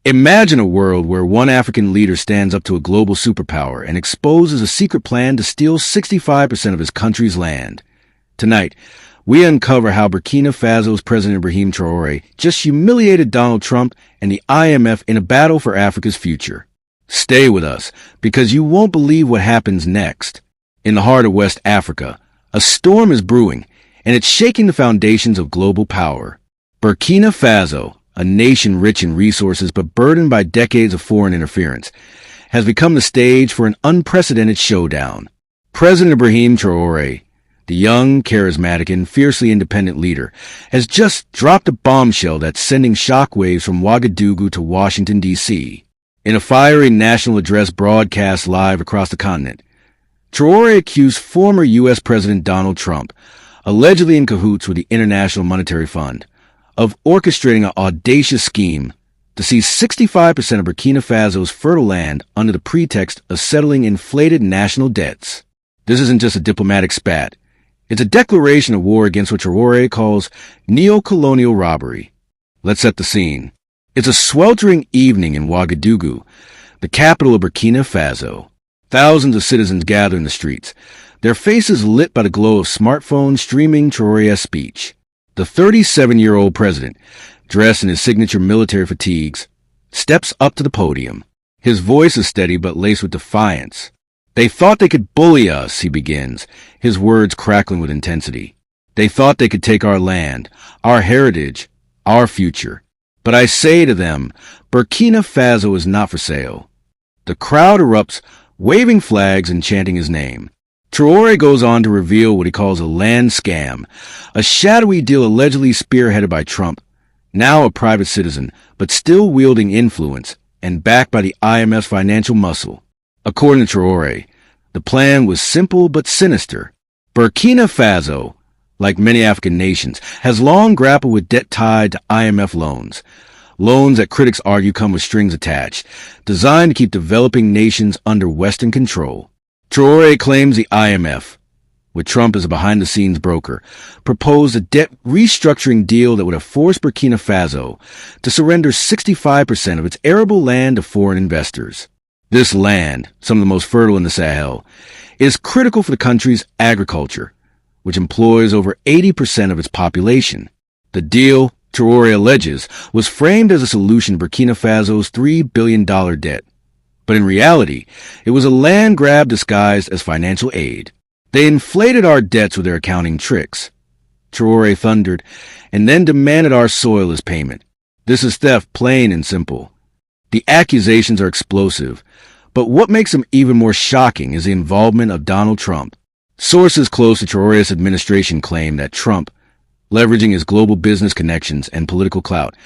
Imagine a world where one African leader stands up to a global superpower and exposes a secret plan to steal 65% of his country's land. Tonight, we uncover how Burkina Faso's President Ibrahim Traoré just humiliated Donald Trump and the IMF in a battle for Africa's future. Stay with us, because you won't believe what happens next. In the heart of West Africa, a storm is brewing, and it's shaking the foundations of global power. Burkina Faso, a nation rich in resources but burdened by decades of foreign interference, has become the stage for an unprecedented showdown. President Ibrahim Traoré, the young, charismatic, and fiercely independent leader, has just dropped a bombshell that's sending shockwaves from Ouagadougou to Washington, D.C. In a fiery national address broadcast live across the continent, Traoré accused former U.S. President Donald Trump, allegedly in cahoots with the International Monetary Fund, of orchestrating an audacious scheme to seize 65% of Burkina Faso's fertile land under the pretext of settling inflated national debts. This isn't just a diplomatic spat. It's a declaration of war against what Traoré calls neo-colonial robbery. Let's set the scene. It's a sweltering evening in Ouagadougou, the capital of Burkina Faso. Thousands of citizens gather in the streets, their faces lit by the glow of smartphones streaming Traoré's speech. The 37-year-old president, dressed in his signature military fatigues, steps up to the podium. His voice is steady but laced with defiance. "They thought they could bully us," he begins, his words crackling with intensity. "They thought they could take our land, our heritage, our future. But I say to them, Burkina Faso is not for sale." The crowd erupts, waving flags and chanting his name. Traoré goes on to reveal what he calls a land scam, a shadowy deal allegedly spearheaded by Trump, now a private citizen, but still wielding influence and backed by the IMF's financial muscle. According to Traoré, the plan was simple but sinister. Burkina Faso, like many African nations, has long grappled with debt tied to IMF loans that critics argue come with strings attached, designed to keep developing nations under Western control. Traoré claims the IMF, with Trump as a behind-the-scenes broker, proposed a debt restructuring deal that would have forced Burkina Faso to surrender 65% of its arable land to foreign investors. This land, some of the most fertile in the Sahel, is critical for the country's agriculture, which employs over 80% of its population. The deal, Traoré alleges, was framed as a solution to Burkina Faso's $3 billion debt. But in reality, it was a land grab disguised as financial aid. "They inflated our debts with their accounting tricks," Traoré thundered, "and then demanded our soil as payment. This is theft, plain and simple." The accusations are explosive, but what makes them even more shocking is the involvement of Donald Trump. Sources close to Traoré's administration claim that Trump, leveraging his global business connections and political clout,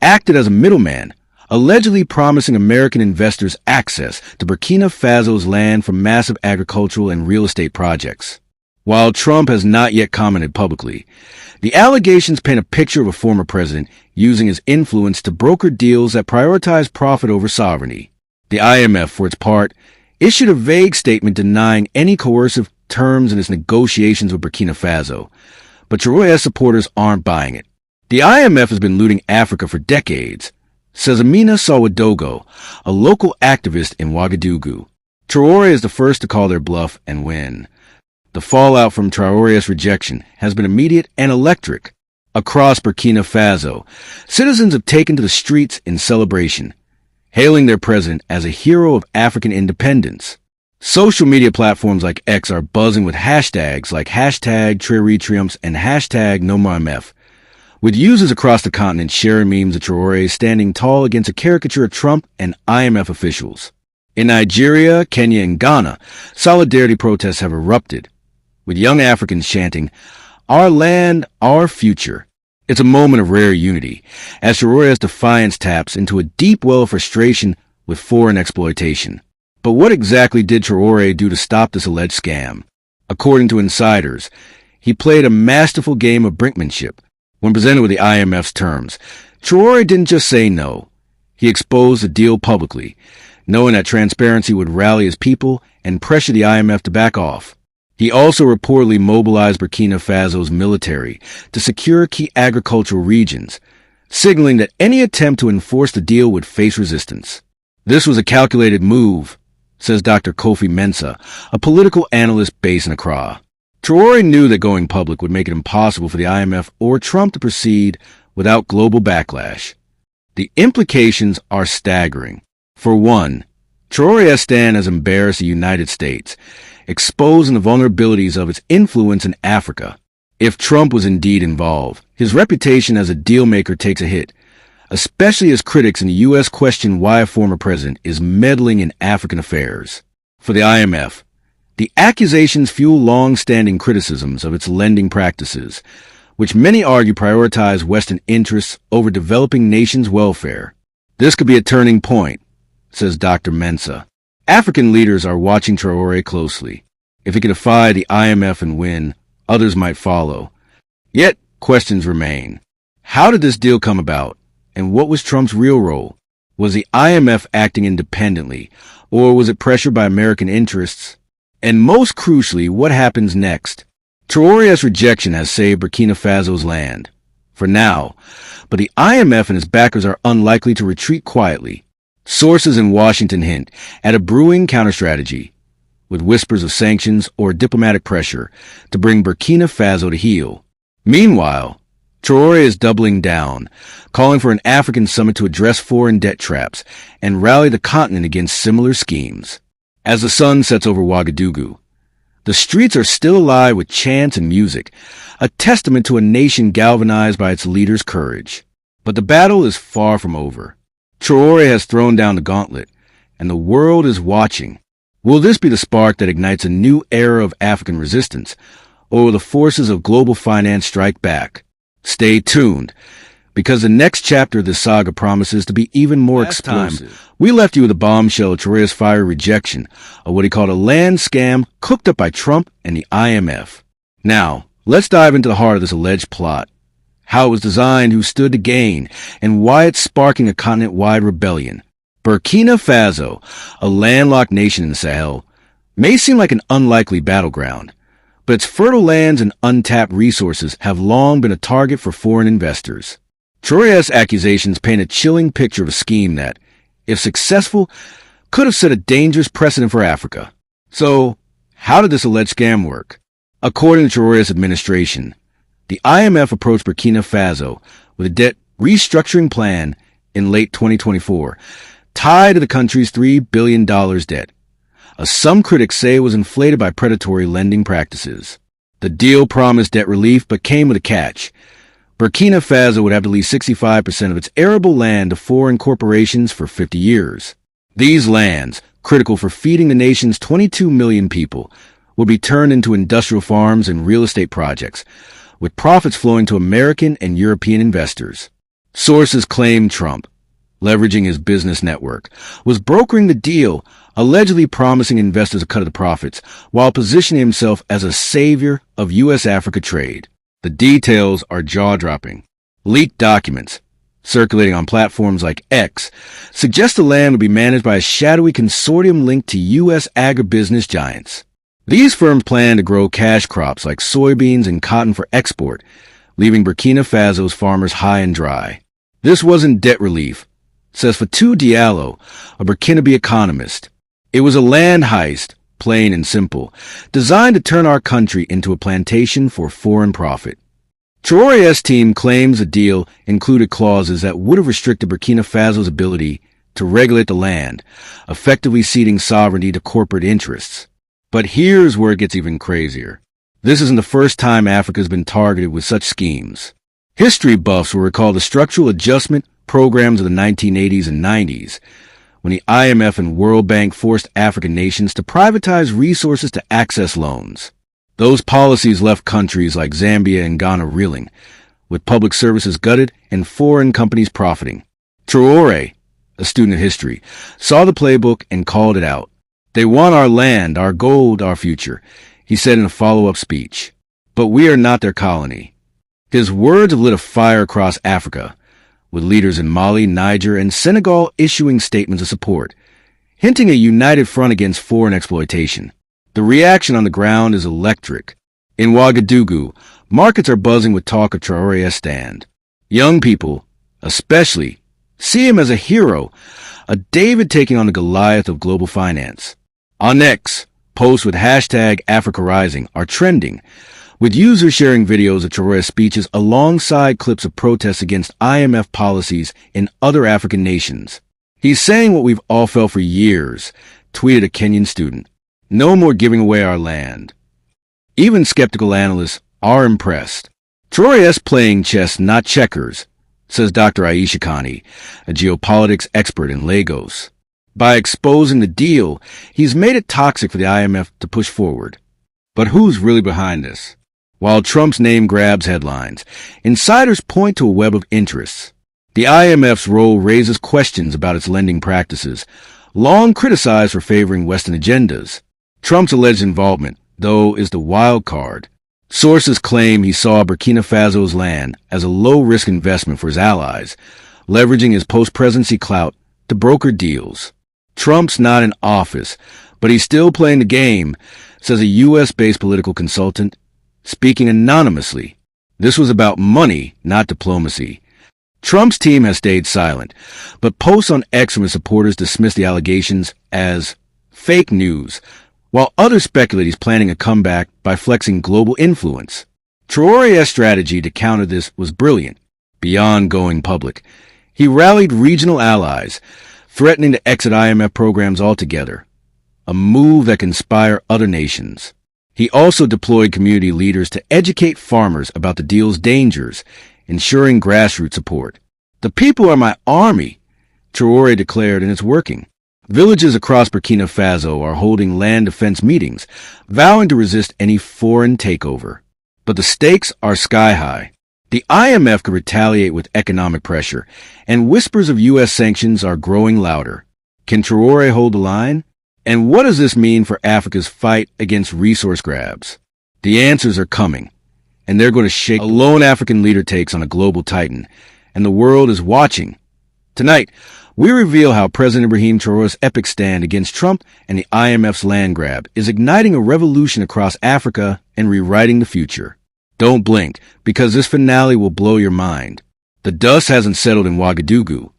acted as a middleman, allegedly promising American investors access to Burkina Faso's land for massive agricultural and real estate projects. While Trump has not yet commented publicly, the allegations paint a picture of a former president using his influence to broker deals that prioritize profit over sovereignty. The IMF, for its part, issued a vague statement denying any coercive terms in its negotiations with Burkina Faso, but Traoré's supporters aren't buying it. "The IMF has been looting Africa for decades," says Amina Sawadogo, a local activist in Ouagadougou. Traoré is the first to call their bluff and win. The fallout from Traoré's rejection has been immediate and electric. Across Burkina Faso, citizens have taken to the streets in celebration, hailing their president as a hero of African independence. Social media platforms like X are buzzing with hashtags like #TraoréTriumphs and #NoMoreMF, with users across the continent sharing memes of Traoré standing tall against a caricature of Trump and IMF officials. In Nigeria, Kenya, and Ghana, solidarity protests have erupted, with young Africans chanting, "Our land, our future." It's a moment of rare unity, as Traoré's defiance taps into a deep well of frustration with foreign exploitation. But what exactly did Traoré do to stop this alleged scam? According to insiders, he played a masterful game of brinkmanship. When presented with the IMF's terms, Traoré didn't just say no. He exposed the deal publicly, knowing that transparency would rally his people and pressure the IMF to back off. He also reportedly mobilized Burkina Faso's military to secure key agricultural regions, signaling that any attempt to enforce the deal would face resistance. This was a calculated move, says Dr. Kofi Mensah, a political analyst based in Accra. Traoré knew that going public would make it impossible for the IMF or Trump to proceed without global backlash. The implications are staggering. For one, Traoré's stand has embarrassed the United States, exposing the vulnerabilities of its influence in Africa. If Trump was indeed involved, his reputation as a deal-maker takes a hit, especially as critics in the U.S. question why a former president is meddling in African affairs. For the IMF, the accusations fuel long-standing criticisms of its lending practices, which many argue prioritize Western interests over developing nations' welfare. This could be a turning point, says Dr. Mensah. African leaders are watching Traoré closely. If he can defy the IMF and win, others might follow. Yet, questions remain. How did this deal come about? And what was Trump's real role? Was the IMF acting independently, or was it pressured by American interests? And most crucially, what happens next? Traoré's rejection has saved Burkina Faso's land, for now, but the IMF and its backers are unlikely to retreat quietly. Sources in Washington hint at a brewing counterstrategy, with whispers of sanctions or diplomatic pressure to bring Burkina Faso to heel. Meanwhile, Traoré is doubling down, calling for an African summit to address foreign debt traps and rally the continent against similar schemes. As the sun sets over Ouagadougou, the streets are still alive with chants and music, a testament to a nation galvanized by its leaders' courage. But the battle is far from over. Traoré has thrown down the gauntlet, and the world is watching. Will this be the spark that ignites a new era of African resistance, or will the forces of global finance strike back? Stay tuned, because the next chapter of this saga promises to be even more explosive. We left you with a bombshell of Traoré's fiery rejection of what he called a land scam cooked up by Trump and the IMF. Now, let's dive into the heart of this alleged plot. How it was designed, who stood to gain, and why it's sparking a continent-wide rebellion. Burkina Faso, a landlocked nation in the Sahel, may seem like an unlikely battleground, but its fertile lands and untapped resources have long been a target for foreign investors. Traoré's accusations paint a chilling picture of a scheme that, if successful, could have set a dangerous precedent for Africa. So, how did this alleged scam work? According to Traoré's administration, the IMF approached Burkina Faso with a debt restructuring plan in late 2024, tied to the country's $3 billion debt. Some critics say it was inflated by predatory lending practices. The deal promised debt relief but came with a catch. Burkina Faso would have to lease 65% of its arable land to foreign corporations for 50 years. These lands, critical for feeding the nation's 22 million people, would be turned into industrial farms and real estate projects, with profits flowing to American and European investors. Sources claim Trump, leveraging his business network, was brokering the deal, allegedly promising investors a cut of the profits, while positioning himself as a savior of U.S.-Africa trade. The details are jaw-dropping. Leaked documents, circulating on platforms like X, suggest the land would be managed by a shadowy consortium linked to U.S. agribusiness giants. These firms plan to grow cash crops like soybeans and cotton for export, leaving Burkina Faso's farmers high and dry. This wasn't debt relief, says Fatou Diallo, a Burkinabe economist. It was a land heist, plain and simple, designed to turn our country into a plantation for foreign profit. Traoré's team claims the deal included clauses that would have restricted Burkina Faso's ability to regulate the land, effectively ceding sovereignty to corporate interests. But here's where it gets even crazier. This isn't the first time Africa has been targeted with such schemes. History buffs will recall the structural adjustment programs of the 1980s and 90s, when the IMF and World Bank forced African nations to privatize resources to access loans. Those policies left countries like Zambia and Ghana reeling, with public services gutted and foreign companies profiting. Traoré, a student of history, saw the playbook and called it out. "They want our land, our gold, our future," he said in a follow-up speech. "But we are not their colony." His words have lit a fire across Africa, with leaders in Mali, Niger, and Senegal issuing statements of support, hinting a united front against foreign exploitation. The reaction on the ground is electric. In Ouagadougou, markets are buzzing with talk of Traoré's stand. Young people, Especially, see him as a hero, a David taking on the Goliath of global finance. On X, posts with hashtag AfricaRising are trending, with users sharing videos of Traoré's speeches alongside clips of protests against IMF policies in other African nations. He's saying what we've all felt for years, tweeted a Kenyan student. No more giving away our land. Even skeptical analysts are impressed. Traoré's playing chess, not checkers, says Dr. Aisha Khani, a geopolitics expert in Lagos. By exposing the deal, he's made it toxic for the IMF to push forward. But who's really behind this? While Trump's name grabs headlines, insiders point to a web of interests. The IMF's role raises questions about its lending practices, long criticized for favoring Western agendas. Trump's alleged involvement, though, is the wild card. Sources claim he saw Burkina Faso's land as a low-risk investment for his allies, leveraging his post-presidency clout to broker deals. Trump's not in office, but he's still playing the game, says a U.S.-based political consultant, speaking anonymously. This was about money, not diplomacy. Trump's team has stayed silent, but posts on X from his supporters dismiss the allegations as fake news, while others speculate he's planning a comeback by flexing global influence. Traoré's strategy to counter this was brilliant. Beyond going public, he rallied regional allies, threatening to exit IMF programs altogether, a move that can inspire other nations. He also deployed community leaders to educate farmers about the deal's dangers, ensuring grassroots support. The people are my army, Traoré declared, and it's working. Villages across Burkina Faso are holding land defense meetings, vowing to resist any foreign takeover. But the stakes are sky high. The IMF could retaliate with economic pressure, and whispers of U.S. sanctions are growing louder. Can Traoré hold the line? And what does this mean for Africa's fight against resource grabs? The answers are coming, and they're going to shake a lone African leader takes on a global titan, and the world is watching. Tonight, we reveal how President Ibrahim Traoré's epic stand against Trump and the IMF's land grab is igniting a revolution across Africa and rewriting the future. Don't blink, because this finale will blow your mind. The dust hasn't settled in Ouagadougou,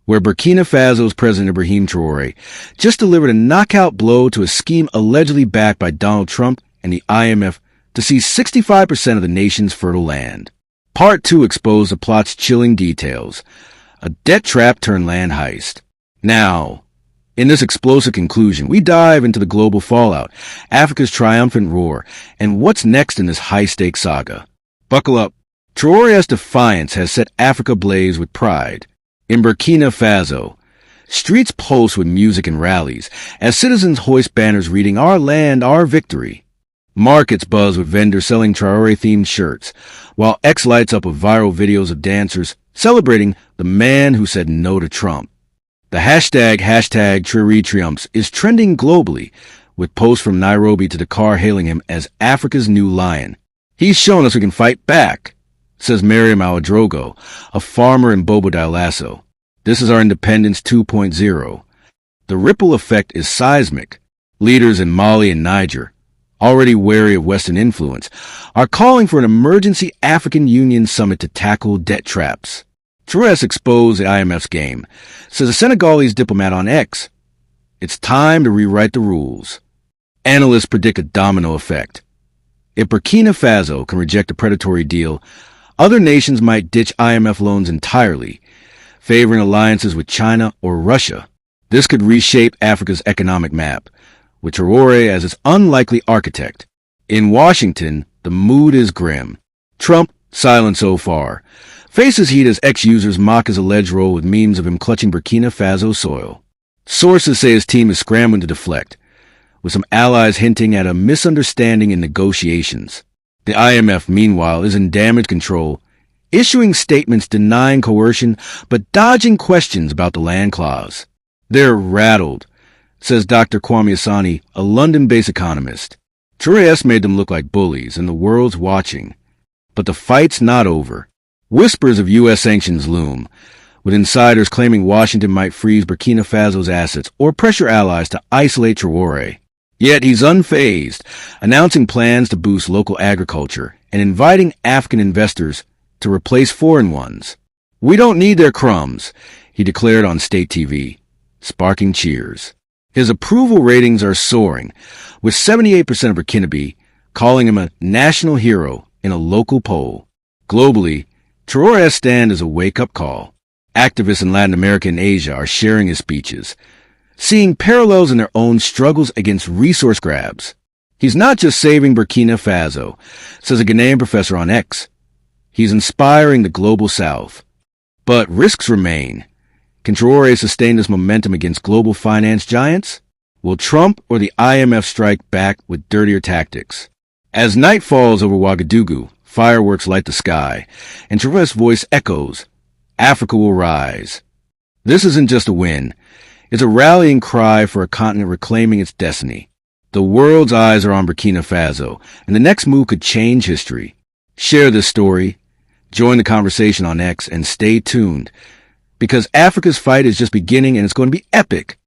where Burkina Faso's President Ibrahim Traoré just delivered a knockout blow to a scheme allegedly backed by Donald Trump and the IMF to seize 65% of the nation's fertile land. Part 2 exposed the plot's chilling details. A debt trap turned land heist. Now, in this explosive conclusion, we dive into the global fallout, Africa's triumphant roar, and what's next in this high-stakes saga. Buckle up. Traoré's defiance has set Africa ablaze with pride. In Burkina Faso, streets pulse with music and rallies as citizens hoist banners reading "Our land, our victory." Markets buzz with vendors selling Traoré-themed shirts, while X lights up with viral videos of dancers celebrating the man who said no to Trump. The hashtag Traoré Triumphs is trending globally, with posts from Nairobi to Dakar hailing him as Africa's new lion. He's shown us we can fight back, says Miriam Ouagadougou, a farmer in Bobo Dioulasso. This is our Independence 2.0. The ripple effect is seismic. Leaders in Mali and Niger, already wary of Western influence, are calling for an emergency African Union summit to tackle debt traps. Traoré exposed the IMF's game, says a Senegalese diplomat on X. It's time to rewrite the rules. Analysts predict a domino effect. If Burkina Faso can reject a predatory deal, other nations might ditch IMF loans entirely, favoring alliances with China or Russia. This could reshape Africa's economic map, with Traoré as its unlikely architect. In Washington, the mood is grim. Trump, silent so far, faces heat as ex-users mock his alleged role with memes of him clutching Burkina Faso soil. Sources say his team is scrambling to deflect, with some allies hinting at a misunderstanding in negotiations. The IMF, meanwhile, is in damage control, issuing statements denying coercion but dodging questions about the land clause. They're rattled, says Dr. Kwame Asani, a London-based economist. Traoré made them look like bullies, and the world's watching. But the fight's not over. Whispers of U.S. sanctions loom, with insiders claiming Washington might freeze Burkina Faso's assets or pressure allies to isolate Traoré. Yet he's unfazed, announcing plans to boost local agriculture and inviting African investors to replace foreign ones. "We don't need their crumbs," he declared on state TV, sparking cheers. His approval ratings are soaring, with 78% of Burkinabe calling him a national hero in a local poll. Globally, Traoré's stand is a wake-up call. Activists in Latin America and Asia are sharing his speeches, seeing parallels in their own struggles against resource grabs. He's not just saving Burkina Faso, says a Ghanaian professor on X. He's inspiring the global south. But risks remain. Can Traoré sustain this momentum against global finance giants? Will Trump or the IMF strike back with dirtier tactics? As night falls over Ouagadougou, fireworks light the sky, and Traoré's voice echoes, "Africa will rise." This isn't just a win. It's a rallying cry for a continent reclaiming its destiny. The world's eyes are on Burkina Faso, and the next move could change history. Share this story, join the conversation on X, and stay tuned, because Africa's fight is just beginning and it's going to be epic.